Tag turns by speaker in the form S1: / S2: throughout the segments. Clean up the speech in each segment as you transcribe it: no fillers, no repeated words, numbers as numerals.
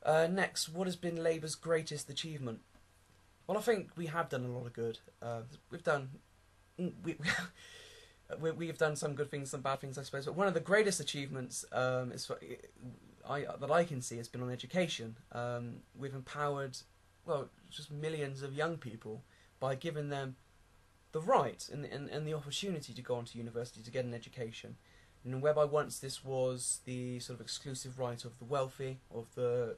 S1: Next, what has been Labour's greatest achievement? Well, I think we have done a lot of good. We've done we, we've done some good things, some bad things, I suppose. But one of the greatest achievements that I can see has been on education. We've empowered, well, just millions of young people by giving them the right and the opportunity to go on to university to get an education. And whereby once this was the sort of exclusive right of the wealthy, of the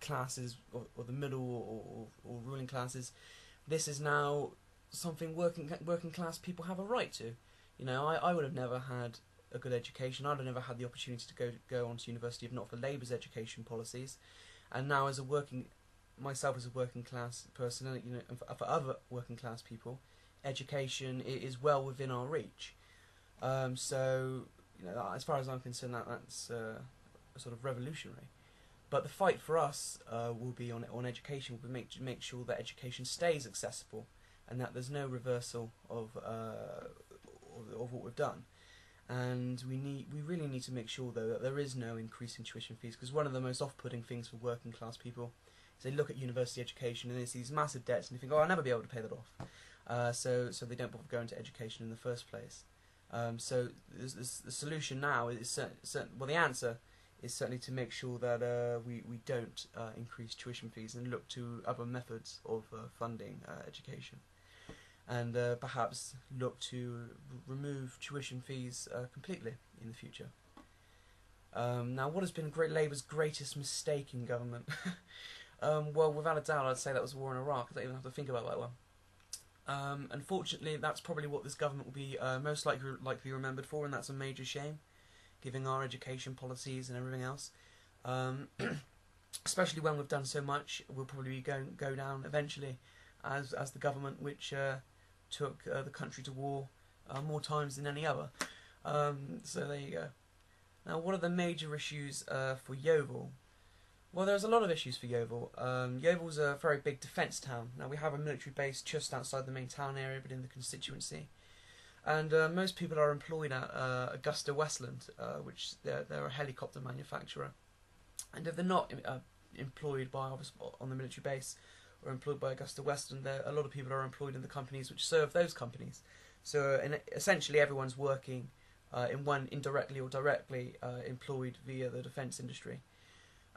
S1: classes, or the middle or ruling classes, this is now something working class people have a right to. You know, I would have never had a good education. I'd have never had the opportunity to go on to university if not for Labour's education policies. And now, as a myself as a working class person, you know, and for other working class people, education is well within our reach. So, you know, as far as I'm concerned, that's sort of revolutionary. But the fight for us will be on education. We'll make sure that education stays accessible, and that there's no reversal of what we've done. And we really need to make sure, though, that there is no increase in tuition fees, because one of the most off-putting things for working class people is they look at university education and they see these massive debts and they think, oh, I'll never be able to pay that off. So they don't bother going to education in the first place. So the solution now is well, the answer is certainly to make sure that we don't increase tuition fees and look to other methods of funding education, and perhaps look to remove tuition fees completely in the future. Now, what has been Labour's greatest mistake in government? Well, without a doubt, I'd say that was the war in Iraq. I don't even have to think about that one. Unfortunately, that's probably what this government will be most likely remembered for, and that's a major shame, given our education policies and everything else. Especially when we've done so much, we'll probably go down eventually as the government which took the country to war more times than any other. So there you go. Now, what are the major issues for Yeovil? Well, there's a lot of issues for Yeovil. Yeovil's a very big defence town. Now, we have a military base just outside the main town area, but in the constituency. And most people are employed at Augusta Westland, which they're a helicopter manufacturer. And if they're not employed on the military base or employed by Augusta Westland, a lot of people are employed in the companies which serve those companies. So essentially everyone's working indirectly or directly employed via the defence industry.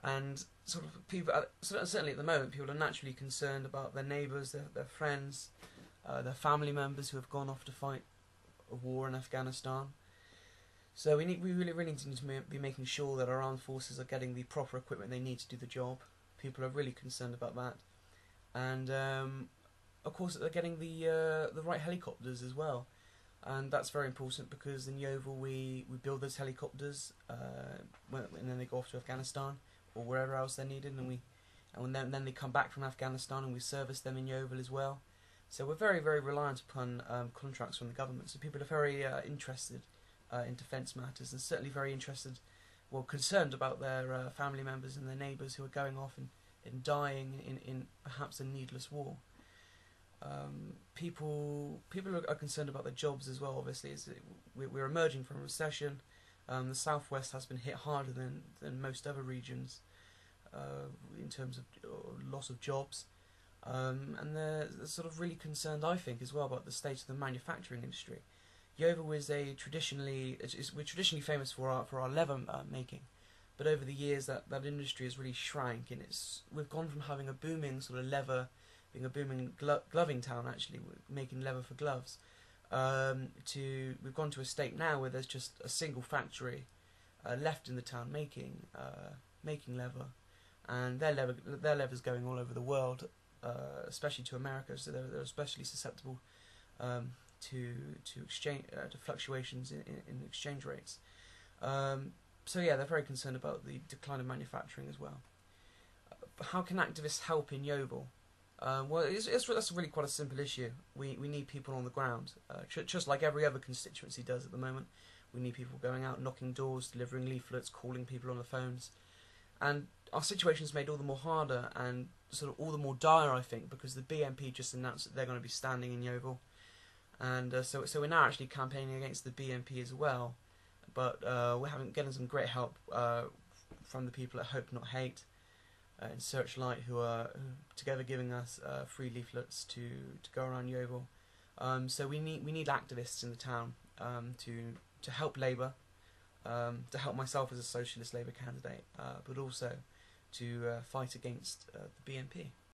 S1: And sort of people, certainly at the moment, people are naturally concerned about their neighbours, their friends, their family members who have gone off to fight a war in Afghanistan. So we really need to be making sure that our armed forces are getting the proper equipment they need to do the job. People are really concerned about that, and of course they're getting the right helicopters as well, and that's very important because in Yeovil we build those helicopters, and then they go off to Afghanistan or wherever else they're needed, and then they come back from Afghanistan and we service them in Yeovil as well. So we're very, very reliant upon contracts from the government. So people are very interested in defence matters, and certainly very concerned about their family members and their neighbours who are going off and dying in perhaps a needless war. People are concerned about their jobs as well. Obviously, we're emerging from a recession. The southwest has been hit harder than most other regions in terms of loss of jobs. And they're sort of really concerned, I think, as well about the state of the manufacturing industry. Yeovil is we're traditionally famous for our leather making, but over the years that industry has really shrank, and we've gone from having a booming sort of leather, being a booming gloving town actually, making leather for gloves, to we've gone to a state now where there's just a single factory left in the town making leather, and their leather's going all over the world. Especially to America, so they're especially susceptible to fluctuations in exchange rates. So yeah, they're very concerned about the decline of manufacturing as well. How can activists help in Yeovil? Well, that's really quite a simple issue. We need people on the ground, just like every other constituency does at the moment. We need people going out, knocking doors, delivering leaflets, calling people on the phones. And our situation is made all the more harder and sort of all the more dire, I think, because the BNP just announced that they're going to be standing in Yeovil, and so we're now actually campaigning against the BNP as well. But we're getting some great help from the people at Hope Not Hate, in Searchlight, who are together giving us free leaflets to go around Yeovil. So we need activists in the town to help Labour, to help myself as a socialist Labour candidate, but also to fight against the BNP.